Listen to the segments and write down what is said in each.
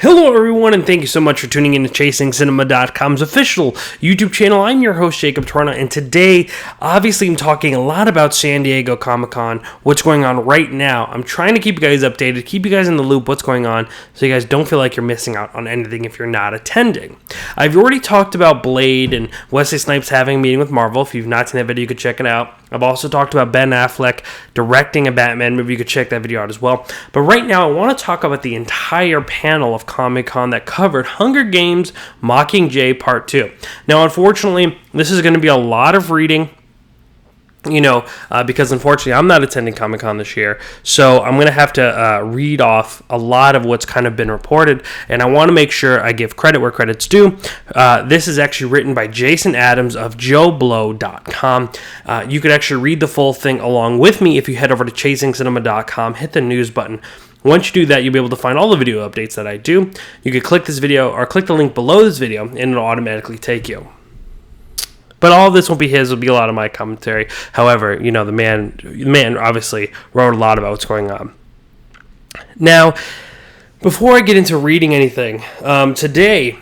Hello everyone, and thank you so much for tuning in to ChasingCinema.com's official YouTube channel. I'm your host, Jacob Torna, and today, obviously, I'm talking a lot about San Diego Comic-Con, what's going on right now. I'm trying to keep you guys updated, keep you guys in the loop, what's going on, so you guys don't feel like you're missing out on anything if you're not attending. I've already talked about Blade and Wesley Snipes having a meeting with Marvel. If you've not seen that video, you could check it out. I've also talked about Ben Affleck directing a Batman movie. You could check that video out as well. But right now, I want to talk about the entire panel of Comic-Con that covered Hunger Games Mockingjay Part 2. Now, unfortunately, this is going to be a lot of reading, because unfortunately I'm not attending Comic-Con this year, so I'm going to have to read off a lot of what's kind of been reported, and I want to make sure I give credit where credit's due. This is actually written by Jason Adams of JoeBlow.com. You could actually read the full thing along with me if you head over to ChasingCinema.com, hit the news button. Once you do that, you'll be able to find all the video updates that I do. You could click this video or click the link below this video, and it'll automatically take you. But all of this won't be his. It'll be a lot of my commentary. However, the man obviously wrote a lot about what's going on. Now, before I get into reading anything, today,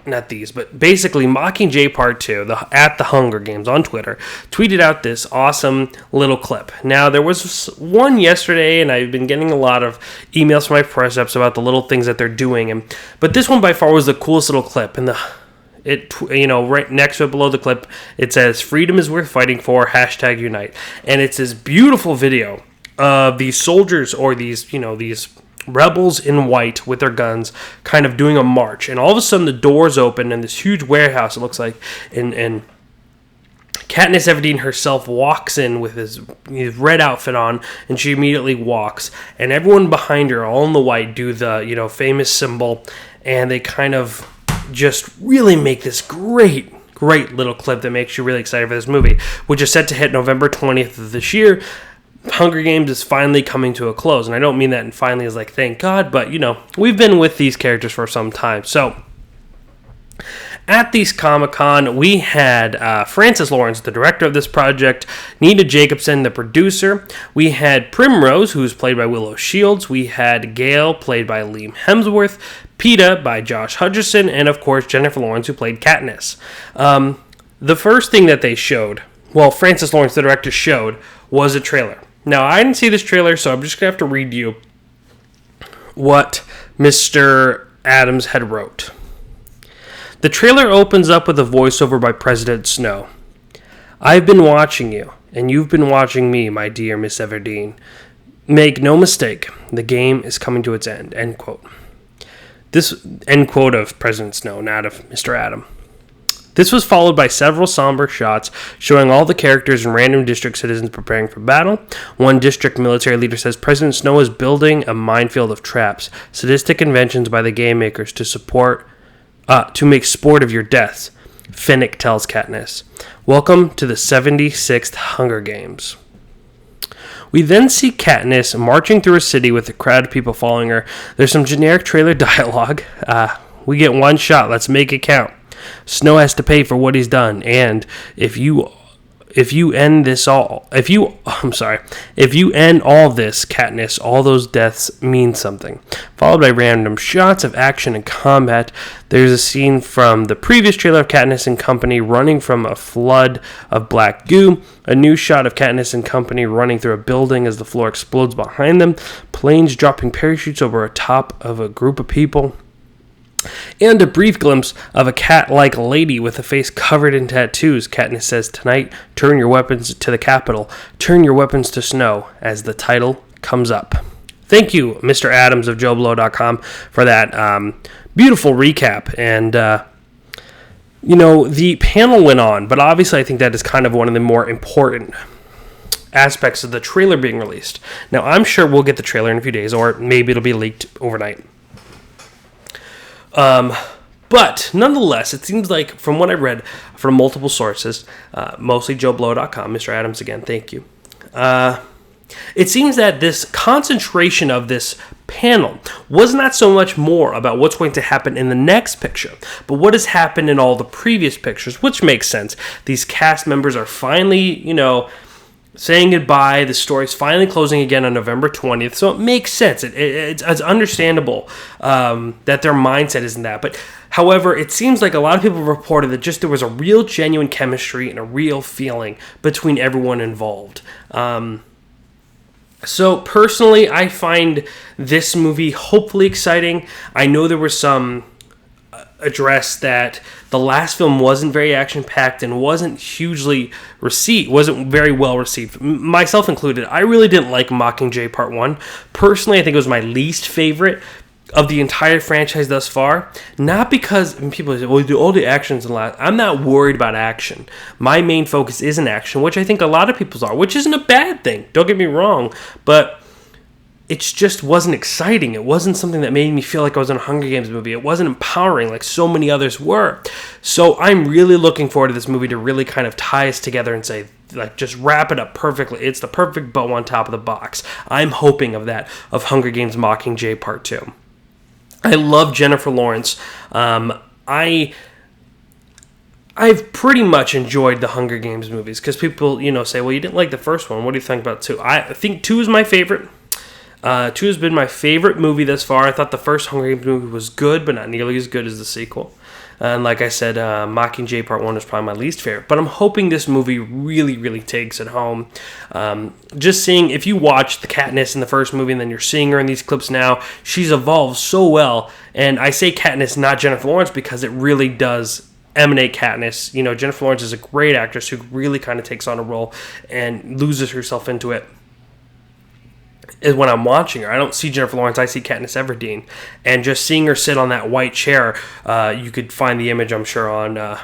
basically Mockingjay Part 2, at the Hunger Games on Twitter, tweeted out this awesome little clip. Now, there was one yesterday, and I've been getting a lot of emails from my press reps about the little things that they're doing, but this one by far was the coolest little clip. And right next to it, below the clip, it says, "Freedom is worth fighting for, #unite." And it's this beautiful video of these soldiers, or these rebels in white with their guns kind of doing a march, and all of a sudden the doors open and this huge warehouse, it looks like, and Katniss Everdeen herself walks in with his red outfit on, and she immediately walks, and everyone behind her, all in the white, do the famous symbol, and they kind of just really make this great little clip that makes you really excited for this movie, which is set to hit November 20th of this year. Hunger Games is finally coming to a close, and I don't mean that and finally is like thank God, but we've been with these characters for some time. So at these Comic-Con, we had Francis Lawrence, the director of this project, Nina Jacobson, the producer. We had Primrose, who's played by Willow Shields. We had Gale, played by Liam Hemsworth. Peeta, by Josh Hutcherson. And, of course, Jennifer Lawrence, who played Katniss. The first thing that they showed, Francis Lawrence, the director, showed, was a trailer. Now, I didn't see this trailer, so I'm just going to have to read you what Mr. Adams had wrote. The trailer opens up with a voiceover by President Snow. "I've been watching you, and you've been watching me, my dear Miss Everdeen. Make no mistake, the game is coming to its end." End quote. This end quote of President Snow, not of Mr. Adam. This was followed by several somber shots showing all the characters and random district citizens preparing for battle. One district military leader says President Snow is building a minefield of traps, sadistic inventions by the game makers to make sport of your deaths. Finnick tells Katniss, "Welcome to the 76th Hunger Games." We then see Katniss marching through a city with a crowd of people following her. There's some generic trailer dialogue. We get one shot. Let's make it count. Snow has to pay for what he's done, and if you end all this, Katniss, all those deaths mean something. Followed by random shots of action and combat. There's a scene from the previous trailer of Katniss and company running from a flood of black goo. A new shot of Katniss and company running through a building as the floor explodes behind them. Planes dropping parachutes over a top of a group of people. And a brief glimpse of a cat-like lady with a face covered in tattoos. Katniss says, "Tonight, turn your weapons to the Capitol. Turn your weapons to Snow," as the title comes up. Thank you, Mr. Adams of JoeBlow.com, for that beautiful recap. And, the panel went on, but obviously I think that is kind of one of the more important aspects of the trailer being released. Now, I'm sure we'll get the trailer in a few days, or maybe it'll be leaked overnight. But nonetheless, it seems like, from what I read from multiple sources, mostly JoeBlow.com, Mr. Adams again, thank you. It seems that this concentration of this panel was not so much more about what's going to happen in the next picture, but what has happened in all the previous pictures, which makes sense. These cast members are finally, saying goodbye. The story's finally closing again on November 20th, so it makes sense. It's understandable that their mindset isn't that. But however, it seems like a lot of people reported that just there was a real genuine chemistry and a real feeling between everyone involved. So personally, I find this movie hopefully exciting. I know there was some address that the last film wasn't very action-packed and wasn't very well received, myself included. I really didn't like Mockingjay Part 1. Personally, I think it was my least favorite of the entire franchise thus far. Not because people say, well, do all the actions and last. I'm not worried about action. My main focus isn't action, which I think a lot of people's are, which isn't a bad thing. Don't get me wrong, but it just wasn't exciting. It wasn't something that made me feel like I was in a Hunger Games movie. It wasn't empowering like so many others were. So I'm really looking forward to this movie to really kind of tie us together and say, like, just wrap it up perfectly. It's the perfect bow on top of the box. I'm hoping of that, of Hunger Games Mockingjay Part 2. I love Jennifer Lawrence. I've pretty much enjoyed the Hunger Games movies because people, say, well, you didn't like the first one. What do you think about 2? I think 2 is my favorite. 2 has been my favorite movie thus far. I thought the first Hunger Games movie was good, but not nearly as good as the sequel. And like I said, Mockingjay Part 1 is probably my least favorite. But I'm hoping this movie really, really takes it home. Just seeing, if you watch the Katniss in the first movie and then you're seeing her in these clips now, she's evolved so well. And I say Katniss, not Jennifer Lawrence, because it really does emanate Katniss. Jennifer Lawrence is a great actress who really kind of takes on a role and loses herself into it. Is when I'm watching her. I don't see Jennifer Lawrence, I see Katniss Everdeen. And just seeing her sit on that white chair, you could find the image, I'm sure, on the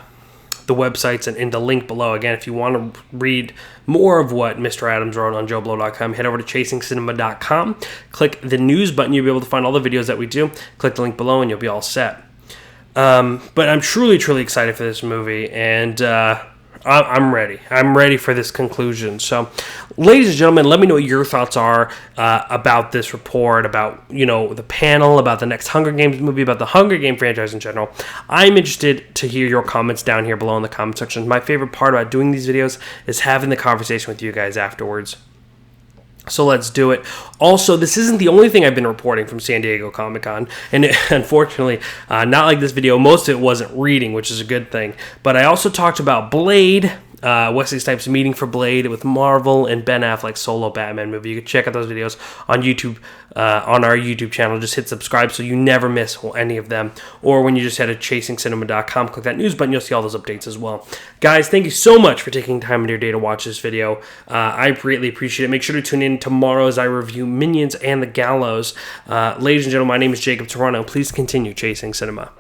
websites and in the link below. Again, if you want to read more of what Mr. Adams wrote on JoeBlow.com, head over to ChasingCinema.com, click the news button, you'll be able to find all the videos that we do, click the link below, and you'll be all set. But I'm truly, truly excited for this movie, and I'm ready. I'm ready for this conclusion. So, ladies and gentlemen, let me know what your thoughts are about this report, about, the panel, about the next Hunger Games movie, about the Hunger Game franchise in general. I'm interested to hear your comments down here below in the comment section. My favorite part about doing these videos is having the conversation with you guys afterwards. So let's do it. Also, this isn't the only thing I've been reporting from San Diego Comic-Con, and unfortunately, not like this video, most of it wasn't reading, which is a good thing. But I also talked about Blade, Wesley Snipes' meeting for Blade with Marvel, and Ben Affleck's solo Batman movie. You can check out those videos on YouTube, on our YouTube channel. Just hit subscribe so you never miss any of them. Or when you just head to ChasingCinema.com, click that news button, you'll see all those updates as well. Guys, thank you so much for taking time in your day to watch this video. I greatly appreciate it. Make sure to tune in tomorrow as I review Minions and The Gallows. Ladies and gentlemen, my name is Jacob Toronto. Please continue chasing cinema.